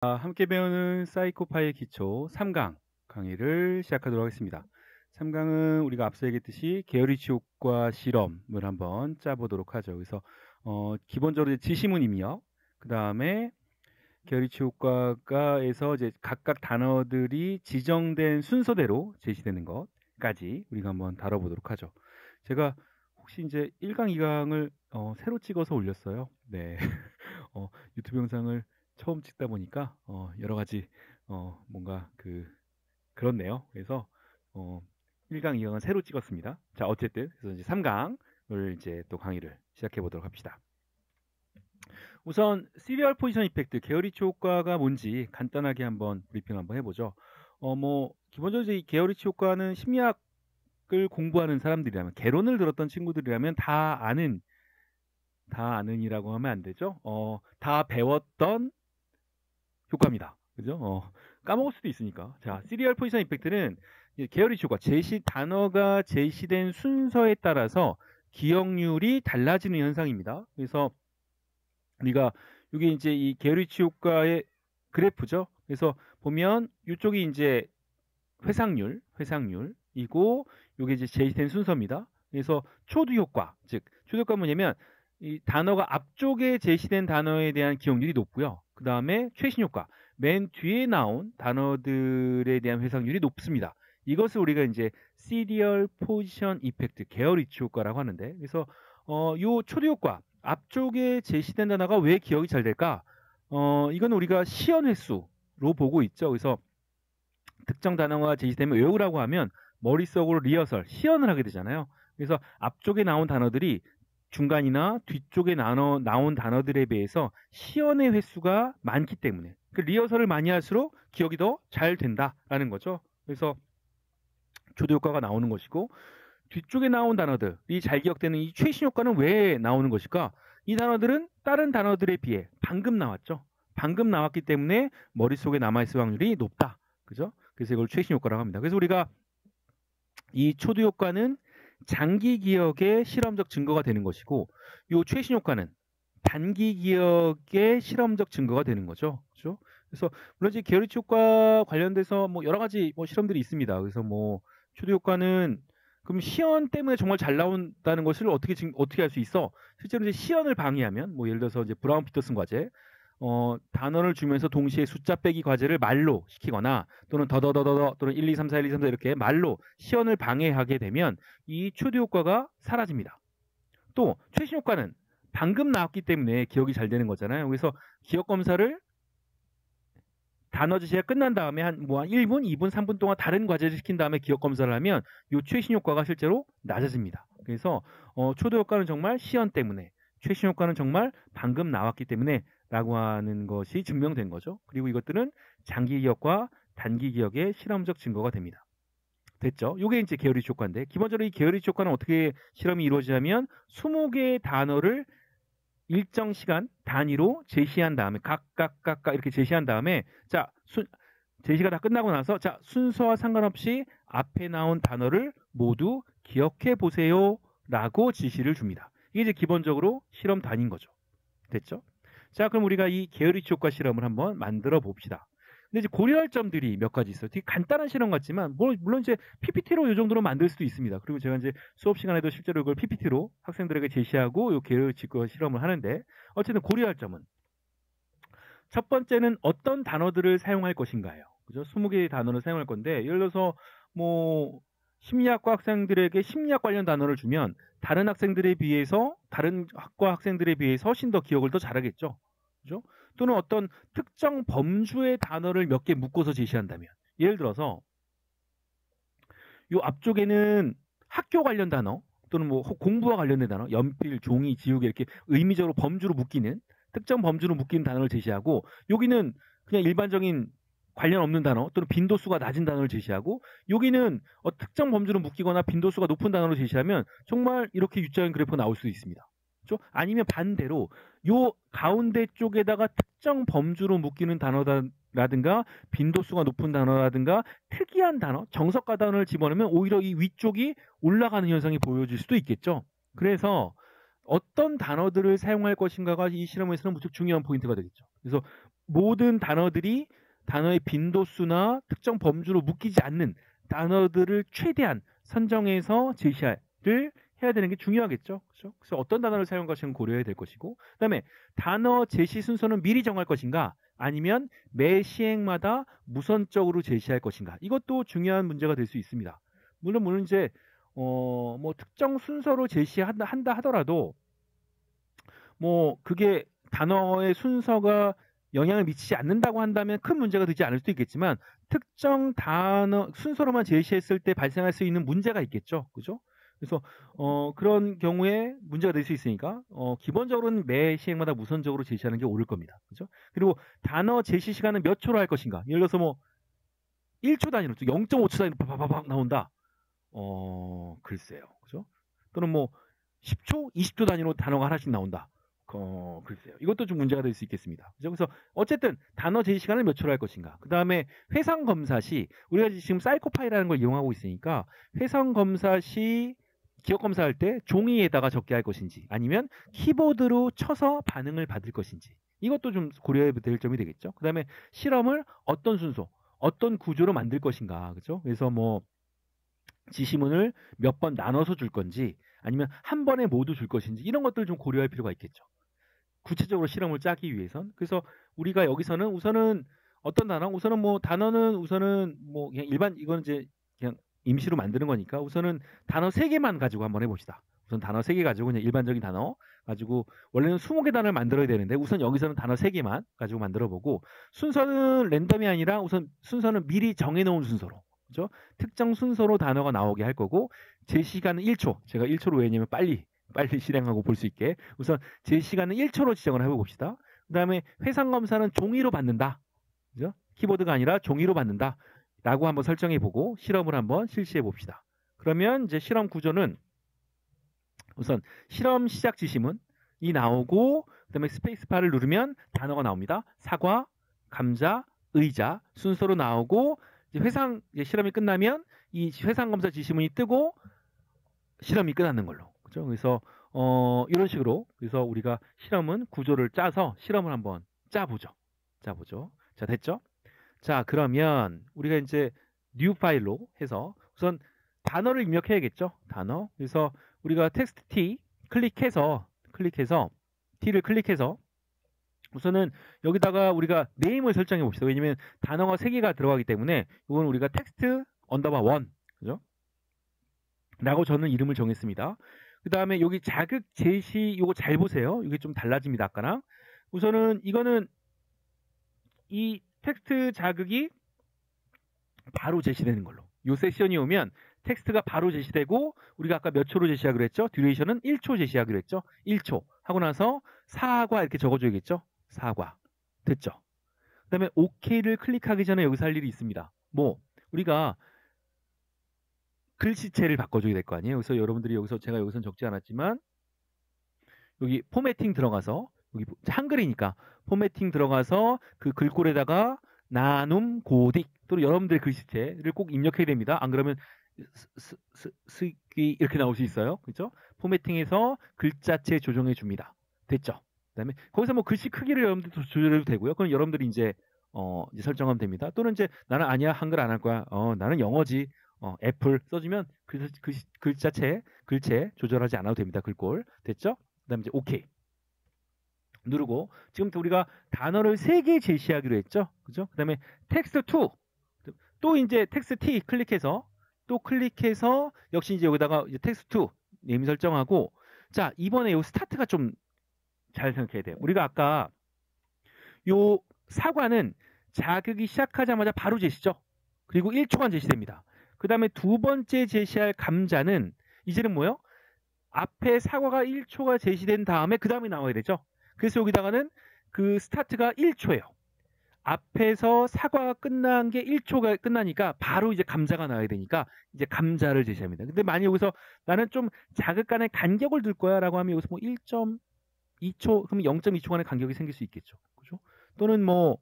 함께 배우는 사이코파의 기초 3강 강의를 시작하도록 하겠습니다. 3강은 우리가 앞서 얘기했듯이 게어리치 효과 실험을 한번 짜보도록 하죠. 그래서 기본적으로 지시문 입력, 그 다음에 게어리치 효과가에서 이제 각각 단어들이 지정된 순서대로 제시되는 것까지 우리가 한번 다뤄보도록 하죠. 제가 혹시 이제 1강, 2강을 새로 찍어서 올렸어요. 네. 유튜브 영상을 처음 찍다 보니까 여러 가지 뭔가 그렇네요. 그래서 1강, 2강은 새로 찍었습니다. 자, 어쨌든 그래서 이제 3강을 이제 또 강의를 시작해 보도록 합시다. 우선 시리얼 포지션 이펙트, 게어리치 효과가 뭔지 간단하게 한번 브리핑 한번 해보죠. 기본적으로 이 게어리치 효과는 심리학을 공부하는 사람들이라면, 개론을 들었던 친구들이라면 다 아는이라고 하면 안 되죠. 다 배웠던 효과입니다. 그죠? 까먹을 수도 있으니까. 자, 시리얼 포지션 이펙트는 게어리치 효과, 단어가 제시된 순서에 따라서 기억률이 달라지는 현상입니다. 그래서 우리가 이게 이제 이 게어리치 효과의 그래프죠. 그래서 보면 이쪽이 이제 회상률이고 이게 이제 제시된 순서입니다. 그래서 초두 효과, 즉 초두 효과는 뭐냐면 이 단어가 앞쪽에 제시된 단어에 대한 기억률이 높고요. 그 다음에 최신 효과, 맨 뒤에 나온 단어들에 대한 회상률이 높습니다. 이것을 우리가 이제 시리얼 포지션 이펙트, 게어리치 효과라고 하는데, 그래서 요 초두 효과, 앞쪽에 제시된 단어가 왜 기억이 잘 될까? 이건 우리가 시연 횟수로 보고 있죠. 그래서 특정 단어가 제시되면 외우라고 하면 머릿속으로 리허설, 시연을 하게 되잖아요. 그래서 앞쪽에 나온 단어들이 중간이나 뒤쪽에 나온 단어들에 비해서 시연의 횟수가 많기 때문에 그 리허설을 많이 할수록 기억이 더 잘 된다라는 거죠. 그래서 조도 효과가 나오는 것이고, 뒤쪽에 나온 단어들이 잘 기억되는 이 최신 효과는 왜 나오는 것일까? 이 단어들은 다른 단어들에 비해 방금 나왔죠. 방금 나왔기 때문에 머릿속에 남아있을 확률이 높다. 그죠? 그래서 이걸 최신 효과라고 합니다. 그래서 우리가 이 초두 효과는 장기 기억의 실험적 증거가 되는 것이고, 이 최신 효과는 단기 기억의 실험적 증거가 되는 거죠. 그죠? 그래서 물론 이제 게어리치 효과 관련돼서 뭐 여러 가지 실험들이 있습니다. 그래서 초두 효과는 그럼 시연 때문에 정말 잘 나온다는 것을 어떻게 할 수 있어? 실제로 이제 시연을 방해하면 예를 들어서 이제 브라운 피터슨 과제, 단어를 주면서 동시에 숫자 빼기 과제를 말로 시키거나 또는 더더더더 또는 1, 2, 3, 4, 1, 2, 3, 4 이렇게 말로 시연을 방해하게 되면 이 초두 효과가 사라집니다. 또 최신 효과는 방금 나왔기 때문에 기억이 잘 되는 거잖아요. 그래서 기억 검사를 단어 제시가 끝난 다음에 한 1분, 2분, 3분 동안 다른 과제를 시킨 다음에 기억 검사를 하면 이 최신 효과가 실제로 낮아집니다. 그래서 초도 효과는 정말 시연 때문에, 최신 효과는 정말 방금 나왔기 때문에 라고 하는 것이 증명된 거죠. 그리고 이것들은 장기 기억과 단기 기억의 실험적 증거가 됩니다. 됐죠? 이게 이제 게어리치 효과인데, 기본적으로 이 게어리치 효과는 어떻게 실험이 이루어지냐면 20개의 단어를 일정 시간 단위로 제시한 다음에 각각 이렇게 제시한 다음에 제시가 다 끝나고 나서 순서와 상관없이 앞에 나온 단어를 모두 기억해 보세요 라고 지시를 줍니다. 이게 이제 기본적으로 실험 단위인 거죠. 됐죠? 자, 그럼 우리가 이 게어리치 효과 실험을 한번 만들어 봅시다. 근데 이제 고려할 점들이 몇 가지 있어요. 되게 간단한 실험 같지만 물론 이제 PPT로 이 정도로 만들 수도 있습니다. 그리고 제가 이제 수업 시간에도 실제로 이걸 PPT로 학생들에게 제시하고 이 게어리치 효과 실험을 하는데, 어쨌든 고려할 점은 첫 번째는 어떤 단어들을 사용할 것인가요. 그죠? 20개의 단어를 사용할 건데, 예를 들어서 심리학과 학생들에게 심리학 관련 단어를 주면 다른 학생들에 비해서, 다른 학과 학생들에 비해서 훨씬 더 기억을 더 잘하겠죠. 그죠? 또는 어떤 특정 범주의 단어를 몇 개 묶어서 제시한다면, 예를 들어서 이 앞쪽에는 학교 관련 단어 또는 공부와 관련된 단어, 연필, 종이, 지우개 이렇게 의미적으로 범주로 묶이는, 특정 범주로 묶이는 단어를 제시하고, 여기는 그냥 일반적인 관련 없는 단어 또는 빈도수가 낮은 단어를 제시하고, 여기는 특정 범주로 묶이거나 빈도수가 높은 단어를 제시하면 정말 이렇게 U자형 그래프가 나올 수도 있습니다. 그렇죠? 아니면 반대로 요 가운데 쪽에다가 특정 범주로 묶이는 단어라든가 빈도수가 높은 단어라든가 특이한 단어, 정석가 단어를 집어넣으면 오히려 이 위쪽이 올라가는 현상이 보여질 수도 있겠죠. 그래서 어떤 단어들을 사용할 것인가가 이 실험에서는 무척 중요한 포인트가 되겠죠. 그래서 모든 단어들이 단어의 빈도수나 특정 범주로 묶이지 않는 단어들을 최대한 선정해서 제시를 해야 되는 게 중요하겠죠. 그렇죠? 그래서 어떤 단어를 사용할 것인가 고려해야 될 것이고, 그다음에 단어 제시 순서는 미리 정할 것인가, 아니면 매 시행마다 무선적으로 제시할 것인가. 이것도 중요한 문제가 될 수 있습니다. 물론 이제 뭐 특정 순서로 제시한다 하더라도 뭐 그게 단어의 순서가 영향을 미치지 않는다고 한다면 큰 문제가 되지 않을 수도 있겠지만, 특정 단어 순서로만 제시했을 때 발생할 수 있는 문제가 있겠죠. 그죠? 그래서 그런 경우에 문제가 될 수 있으니까 기본적으로는 매 시행마다 무선적으로 제시하는 게 옳을 겁니다. 그죠? 그리고 단어 제시 시간은 몇 초로 할 것인가? 예를 들어서 뭐 1초 단위로 0.5초 단위로 팍팍팍 나온다. 글쎄요. 그죠? 또는 뭐 10초, 20초 단위로 단어가 하나씩 나온다. 글쎄요. 이것도 좀 문제가 될 수 있겠습니다. 그죠? 그래서 어쨌든 단어 제시 시간을 몇 초로 할 것인가. 그 다음에 회상 검사 시, 우리가 지금 사이코파이라는 걸 이용하고 있으니까 회상 검사 시 기억 검사할 때 종이에다가 적게 할 것인지, 아니면 키보드로 쳐서 반응을 받을 것인지, 이것도 좀 고려해야 될 점이 되겠죠. 그 다음에 실험을 어떤 순서, 어떤 구조로 만들 것인가. 그죠? 그래서 뭐 지시문을 몇 번 나눠서 줄 건지, 아니면 한 번에 모두 줄 것인지, 이런 것들을 좀 고려할 필요가 있겠죠. 구체적으로 실험을 짜기 위해선. 그래서 우리가 여기서는 우선은 어떤 단어, 우선은 뭐 단어는 우선은 뭐 그냥 일반, 이건 이제 그냥 임시로 만드는 거니까 우선은 단어 3개만 가지고 한번 해봅시다. 우선 단어 3개 가지고 그냥 일반적인 단어 가지고, 원래는 20개 단어를 만들어야 되는데 우선 여기서는 단어 3개만 가지고 만들어 보고, 순서는 랜덤이 아니라 우선 순서는 미리 정해놓은 순서로, 그죠? 특정 순서로 단어가 나오게 할 거고, 제시 시간은 1초. 제가 1초로 왜냐면 빨리 실행하고 볼 수 있게 우선 제시 시간은 1초로 지정을 해봅시다. 그 다음에 회상 검사는 종이로 받는다. 그죠? 키보드가 아니라 종이로 받는다. 라고 한번 설정해 보고 실험을 한번 실시해 봅시다. 그러면 이제 실험 구조는 우선 실험 시작 지시문이 나오고, 그다음에 스페이스바를 누르면 단어가 나옵니다. 사과, 감자, 의자 순서로 나오고, 이제 이제 실험이 끝나면 이 회상 검사 지시문이 뜨고 실험이 끝나는 걸로. 그죠? 그래서 이런 식으로, 그래서 우리가 실험은 구조를 짜서 실험을 한번 짜보죠. 자, 됐죠? 자, 그러면 우리가 이제 뉴 파일로 해서 우선 단어를 입력해야겠죠. 단어. 그래서 우리가 텍스트 T 클릭해서 T를 클릭해서 우선은 여기다가 우리가 네임을 설정해 봅시다. 왜냐면 단어가 3개가 들어가기 때문에 이건 우리가 텍스트 언더바 1, 그죠? 라고 저는 이름을 정했습니다. 그 다음에 여기 자극 제시, 이거 잘 보세요. 이게 좀 달라집니다. 아까랑. 우선은 이거는 이 텍스트 자극이 바로 제시되는 걸로. 이 세션이 오면 텍스트가 바로 제시되고, 우리가 아까 몇 초로 제시하기로 했죠? 듀레이션은 1초 제시하기로 했죠? 1초 하고 나서 사과 이렇게 적어줘야겠죠? 사과. 됐죠? 그 다음에 OK를 클릭하기 전에 여기서 할 일이 있습니다. 뭐 우리가 글씨체를 바꿔줘야 될 거 아니에요? 그래서 여러분들이 제가 여기선 적지 않았지만 여기 포매팅 들어가서, 여기 한글이니까 포매팅 들어가서 그 글꼴에다가 나눔 고딕 또는 여러분들의 글씨체를 꼭 입력해야 됩니다. 안 그러면 스기 이렇게 나올 수 있어요. 그렇죠? 포매팅에서 글자체 조정해 줍니다. 됐죠? 그다음에 거기서 뭐 글씨 크기를 여러분들 조절해도 되고요. 그럼 여러분들이 이제 설정하면 됩니다. 또는 이제 나는 아니야, 한글 안 할 거야. 나는 영어지. 애플 써주면 글체 조절하지 않아도 됩니다. 글꼴. 됐죠? 그다음에 이제 오케이 누르고, 지금부터 우리가 단어를 3개 제시하기로 했죠. 그죠? 그다음에 텍스트 2, 또 이제 텍스트 T 클릭해서 역시 이제 여기다가 이제 텍스트 2 네임 설정하고, 자, 이번에 요 스타트가 좀 잘 생각해야 돼요. 우리가 아까 요 사과는 자극이 시작하자마자 바로 제시죠. 그리고 1초간 제시됩니다. 그 다음에 두 번째 제시할 감자는 이제는 뭐요? 앞에 사과가 1초가 제시된 다음에 그 다음에 나와야 되죠. 그래서 여기다가는 그 스타트가 1초예요. 앞에서 사과가 끝난 게 1초가 끝나니까 바로 이제 감자가 나와야 되니까 이제 감자를 제시합니다. 근데 만약 여기서 나는 좀 자극 간의 간격을 둘 거야 라고 하면 여기서 뭐 1.2초, 그러면 0.2초 간의 간격이 생길 수 있겠죠. 그죠? 또는 뭐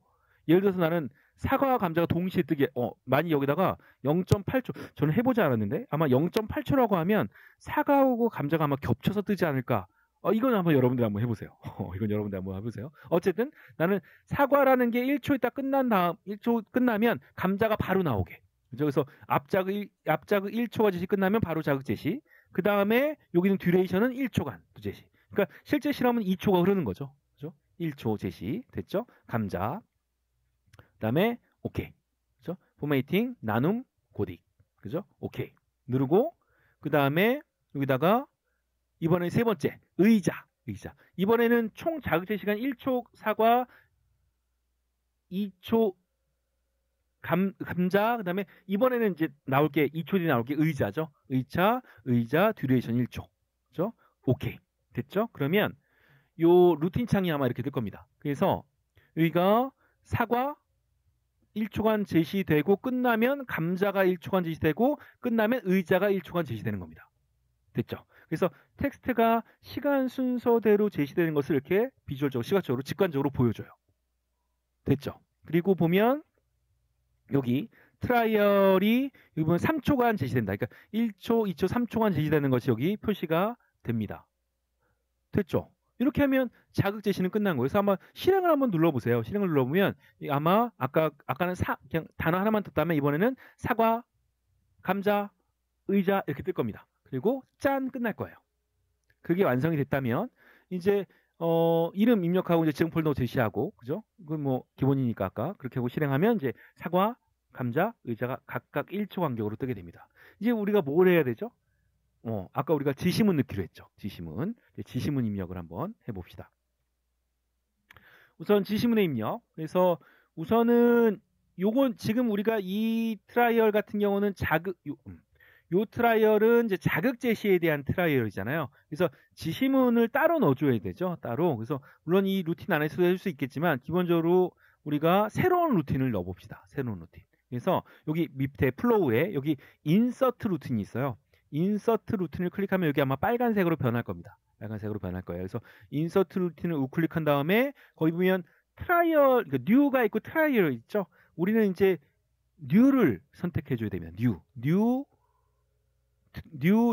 예를 들어서 나는 사과와 감자가 동시에 뜨게, 만약 여기다가 0.8초, 저는 해보지 않았는데 아마 0.8초라고 하면 사과하고 감자가 아마 겹쳐서 뜨지 않을까, 이건 한번 여러분들 한번 해보세요. 이건 여러분들 한번 해보세요. 어쨌든 나는 사과라는 게 1초 있다 끝난 다음 1초 끝나면 감자가 바로 나오게. 그죠? 그래서 앞자극 1초가 제시 끝나면 바로 자극 제시. 그 다음에 여기는 듀레이션은 1초간 또 제시. 그러니까 실제 실험은 2초가 흐르는 거죠. 그죠? 1초 제시 됐죠? 감자. 그다음에 오케이. 그죠? 포메이팅, 나눔, 고딕. 그죠? 오케이. 누르고 그다음에 여기다가 이번에 세 번째 의자. 이번에는 총 자극제 시간 1초 사과, 2초 감자, 그다음에 이번에는 이제 나올 게 2초 뒤에 나올 게 의자죠. 의자 듀레이션 1초. 그죠? 오케이. 됐죠? 그러면 요 루틴 창이 아마 이렇게 될 겁니다. 그래서 여기가 사과 1초간 제시되고 끝나면 감자가 1초간 제시되고 끝나면 의자가 1초간 제시되는 겁니다. 됐죠? 그래서 텍스트가 시간 순서대로 제시되는 것을 이렇게 비주얼적으로, 시각적으로, 직관적으로 보여줘요. 됐죠? 그리고 보면 여기 트라이얼이 이번 3초간 제시된다. 그러니까 1초, 2초, 3초간 제시되는 것이 여기 표시가 됩니다. 됐죠? 이렇게 하면 자극 제시는 끝난 거예요. 그래서 한번 실행을 한번 눌러보세요. 실행을 눌러보면 아마 아까는 그냥 단어 하나만 떴다면 이번에는 사과, 감자, 의자 이렇게 뜰 겁니다. 그리고 짠 끝날 거예요. 그게 완성이 됐다면 이제 이름 입력하고 이제 지금 폴더 제시하고 그죠? 그건 뭐 기본이니까 아까 그렇게 하고 실행하면 이제 사과, 감자, 의자가 각각 1초 간격으로 뜨게 됩니다. 이제 우리가 뭘 해야 되죠? 아까 우리가 지시문 넣기로 했죠. 지시문 입력을 한번 해봅시다. 우선 지시문의 입력. 그래서 우선은 요건 지금 우리가 이 트라이얼 같은 경우는 요 트라이얼은 이제 자극 제시에 대한 트라이얼이잖아요. 그래서 지시문을 따로 넣어줘야 되죠. 따로. 그래서 물론 이 루틴 안에서도 해줄 수 있겠지만 기본적으로 우리가 새로운 루틴을 넣어봅시다. 새로운 루틴. 그래서 여기 밑에 플로우에 여기 인서트 루틴이 있어요. 인서트 루틴을 클릭하면 여기 아마 빨간색으로 변할 겁니다. 빨간색으로 변할 거예요. 그래서 인서트 루틴을 우클릭한 다음에 거기 보면 트라이얼, 그러니까 뉴가 있고 트라이얼 있죠. 우리는 이제 뉴를 선택해 줘야 되면 뉴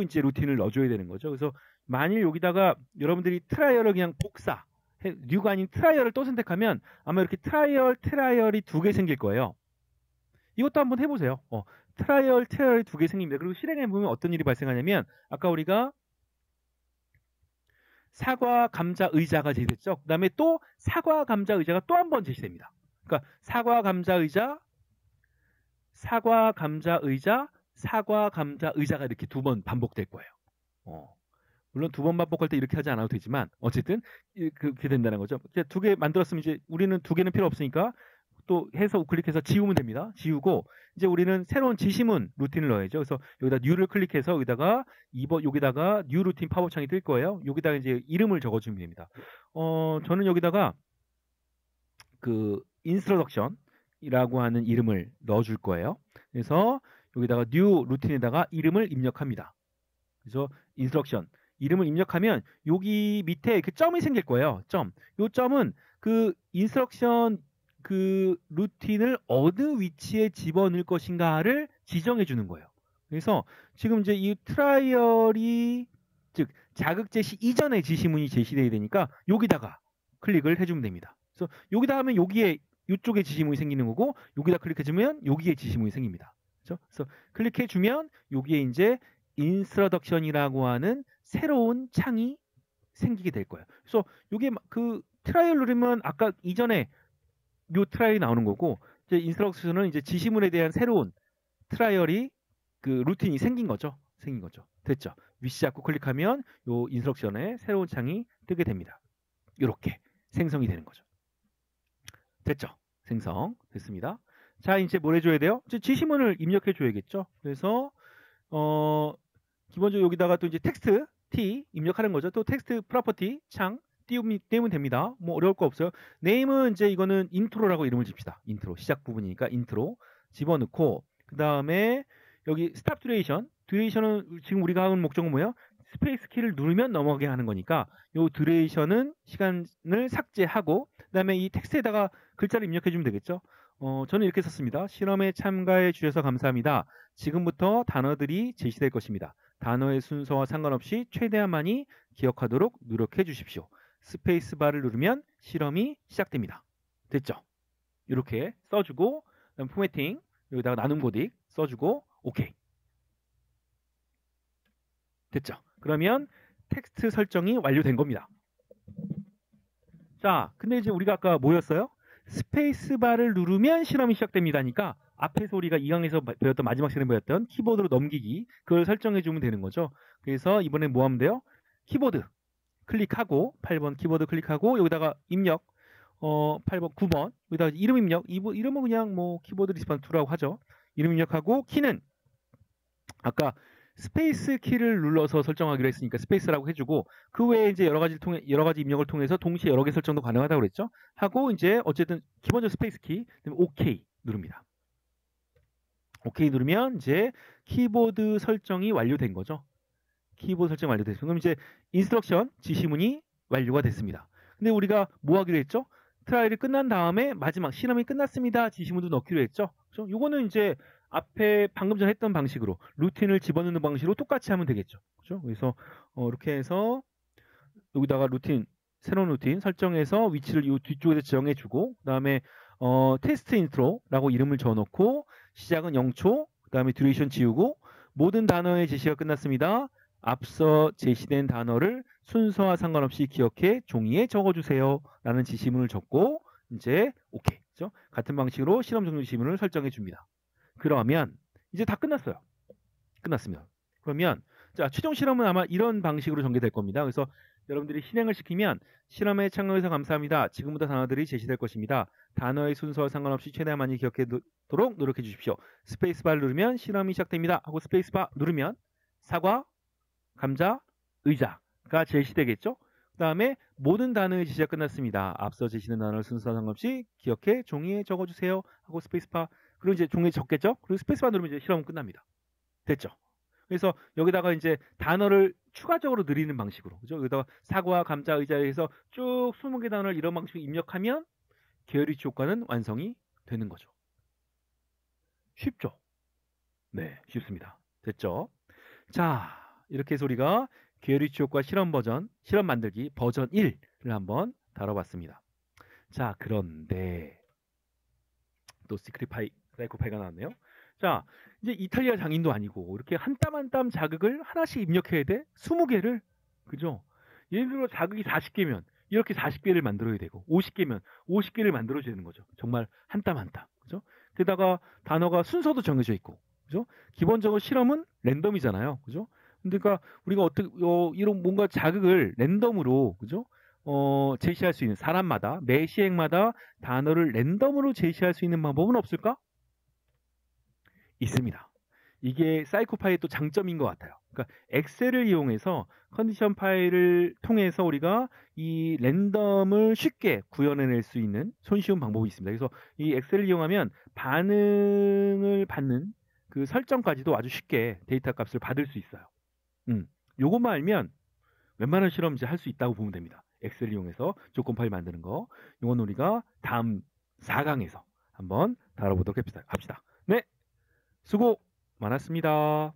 이제 루틴을 넣어줘야 되는 거죠. 그래서 만일 여기다가 여러분들이 트라이얼을 그냥 뉴가 아닌 트라이얼을 또 선택하면 아마 이렇게 트라이얼이 2개 생길 거예요. 이것도 한번 해보세요. 트라이얼이 2개 생깁니다. 그리고 실행해보면 어떤 일이 발생하냐면 아까 우리가 사과, 감자, 의자가 제시됐죠. 그 다음에 또 사과, 감자, 의자가 또 한 번 제시됩니다. 그러니까 사과, 감자, 의자, 사과, 감자, 의자, 사과, 감자, 의자가 이렇게 2번 반복될 거예요. 물론 2번 반복할 때 이렇게 하지 않아도 되지만 어쨌든 그렇게 된다는 거죠. 2개 만들었으면 이제 우리는 2개는 필요 없으니까 또 해서 우클릭해서 지우면 됩니다. 지우고 이제 우리는 새로운 지시문 루틴을 넣어야죠. 그래서 여기다 뉴를 클릭해서 여기다가 뉴 루틴 팝업창이 뜰 거예요. 여기다가 이제 이름을 적어주면 됩니다. 저는 여기다가 그 인스트럭션이라고 하는 이름을 넣어줄 거예요. 그래서 여기다가 뉴 루틴에다가 이름을 입력합니다. 그래서 인스트럭션 이름을 입력하면 여기 밑에 그 점이 생길 거예요. 요 점은 그 인스트럭션 그 루틴을 어느 위치에 집어넣을 것인가를 지정해 주는 거예요. 그래서 지금 이제 이 트라이얼이 즉 자극 제시 이전에 지시문이 제시되어야 되니까 여기다가 클릭을 해주면 됩니다. 그래서 여기다 하면 여기에 이쪽에 지시문이 생기는 거고 여기다 클릭해주면 여기에 지시문이 생깁니다. 그렇죠? 그래서 클릭해주면 여기에 이제 인스트럭션이라고 하는 새로운 창이 생기게 될 거예요. 그래서 이게 그 트라이얼 누르면 아까 이전에 요 트라이얼이 나오는 거고 이제 인스트럭션은 이제 지시문에 대한 새로운 트라이얼이 그 루틴이 생긴 거죠. 됐죠? 위시 잡고 클릭하면 요 인스트럭션에 새로운 창이 뜨게 됩니다. 이렇게 생성이 되는 거죠. 됐죠? 생성 됐습니다. 자 이제 뭘 해줘야 돼요? 이제 지시문을 입력해 줘야겠죠. 그래서 기본적으로 여기다가 또 이제 텍스트 T 입력하는 거죠. 또 텍스트 프로퍼티 창 띄우면 됩니다. 뭐 어려울 거 없어요. 네임은 이제 이거는 인트로라고 이름을 줍시다. 인트로 시작 부분이니까 인트로 집어넣고 그 다음에 여기 스탑 듀레이션은 지금 우리가 하는 목적은 뭐예요? 스페이스 키를 누르면 넘어가게 하는 거니까 요 듀레이션은 시간을 삭제하고 그 다음에 이 텍스트에다가 글자를 입력해 주면 되겠죠. 저는 이렇게 썼습니다. 실험에 참가해 주셔서 감사합니다. 지금부터 단어들이 제시될 것입니다. 단어의 순서와 상관없이 최대한 많이 기억하도록 노력해 주십시오. 스페이스바를 누르면 실험이 시작됩니다. 됐죠? 이렇게 써주고 그다음 포매팅 여기다가 나눔 코딩 써주고 오케이. 됐죠? 그러면 텍스트 설정이 완료된 겁니다. 자, 근데 이제 우리가 아까 뭐였어요? 스페이스바를 누르면 실험이 시작됩니다니까 앞에서 우리가 2강에서 배웠던 마지막 시간에 배웠던 키보드로 넘기기 그걸 설정해 주면 되는 거죠. 그래서 이번에 뭐 하면 돼요? 키보드 클릭하고 8번 키보드 클릭하고 여기다가 입력 8번 9번 여기다가 이름 입력 이름은 그냥 뭐 키보드 리스폰스 2라고 하죠. 이름 입력하고 키는 아까 스페이스 키를 눌러서 설정하기로 했으니까 스페이스라고 해주고 그 외에 이제 여러 가지 입력을 통해서 동시에 여러 개 설정도 가능하다고 그랬죠. 하고 이제 어쨌든 기본적으로 스페이스 키, 그다음에 OK 누릅니다. OK 누르면 이제 키보드 설정이 완료된 거죠. 키보드 설정 완료됐습니다. 그럼 이제 인스트럭션 지시문이 완료가 됐습니다. 근데 우리가 뭐 하기로 했죠? 트라이를 끝난 다음에 마지막 실험이 끝났습니다. 지시문도 넣기로 했죠. 그렇죠? 요거는 이제 앞에 방금 전 했던 방식으로 루틴을 집어넣는 방식으로 똑같이 하면 되겠죠. 그렇죠? 그래서 이렇게 해서 여기다가 루틴 새로운 루틴 설정해서 위치를 이 뒤쪽에서 지정해주고 그다음에 테스트 인트로라고 이름을 적어놓고 시작은 0초 그다음에 듀레이션 지우고 모든 단어의 제시가 끝났습니다. 앞서 제시된 단어를 순서와 상관없이 기억해 종이에 적어주세요. 라는 지시문을 적고 이제 오케이. 그렇죠? 같은 방식으로 실험 종료 지시문을 설정해 줍니다. 그러면 이제 다 끝났어요. 끝났습니다. 그러면 자 최종 실험은 아마 이런 방식으로 전개될 겁니다. 그래서 여러분들이 실행을 시키면 실험에 참여해서 감사합니다. 지금부터 단어들이 제시될 것입니다. 단어의 순서와 상관없이 최대한 많이 기억하도록 노력해 주십시오. 스페이스바를 누르면 실험이 시작됩니다. 하고 스페이스바 누르면 사과, 감자, 의자가 제시되겠죠. 그 다음에 모든 단어의 제시가 끝났습니다. 앞서 제시된 단어를 순서와 상관없이 기억해 종이에 적어주세요. 하고 스페이스바 그리고 이제 종이에 적겠죠. 그리고 스페이스바 누르면 이제 실험은 끝납니다. 됐죠. 그래서 여기다가 이제 단어를 추가적으로 늘리는 방식으로 그죠? 여기다가 사과, 감자, 의자에서 쭉 20개 단어를 이런 방식으로 입력하면 계열위치 효과는 완성이 되는 거죠. 쉽죠? 네, 쉽습니다. 됐죠? 자, 이렇게 해서 우리가 계열위치 효과 실험 만들기 버전 1을 한번 다뤄봤습니다. 자, 그런데 또 사이코파이가 나왔네요. 자, 이제 이탈리아 장인도 아니고 이렇게 한 땀 한 땀 자극을 하나씩 입력해야 돼? 20개를? 그죠? 예를 들어 자극이 40개면 이렇게 40개를 만들어야 되고 50개면 50개를 만들어줘야 되는 거죠. 정말 한 땀 한 땀. 그죠? 게다가 단어가 순서도 정해져 있고. 그죠? 기본적으로 실험은 랜덤이잖아요. 그죠? 그러니까 우리가 어떻게 이런 뭔가 자극을 랜덤으로 그죠? 제시할 수 있는 사람마다 매 시행마다 단어를 랜덤으로 제시할 수 있는 방법은 없을까? 있습니다. 이게 사이코파이의 또 장점인 것 같아요. 그러니까 엑셀을 이용해서 컨디션 파일을 통해서 우리가 이 랜덤을 쉽게 구현해낼 수 있는 손쉬운 방법이 있습니다. 그래서 이 엑셀을 이용하면 반응을 받는 그 설정까지도 아주 쉽게 데이터 값을 받을 수 있어요. 요것만 알면 웬만한 실험 이제 할 수 있다고 보면 됩니다. 엑셀 이용해서 조건 파일 만드는 거. 이건 우리가 다음 4강에서 한번 다뤄보도록 합시다. 네, 수고 많았습니다.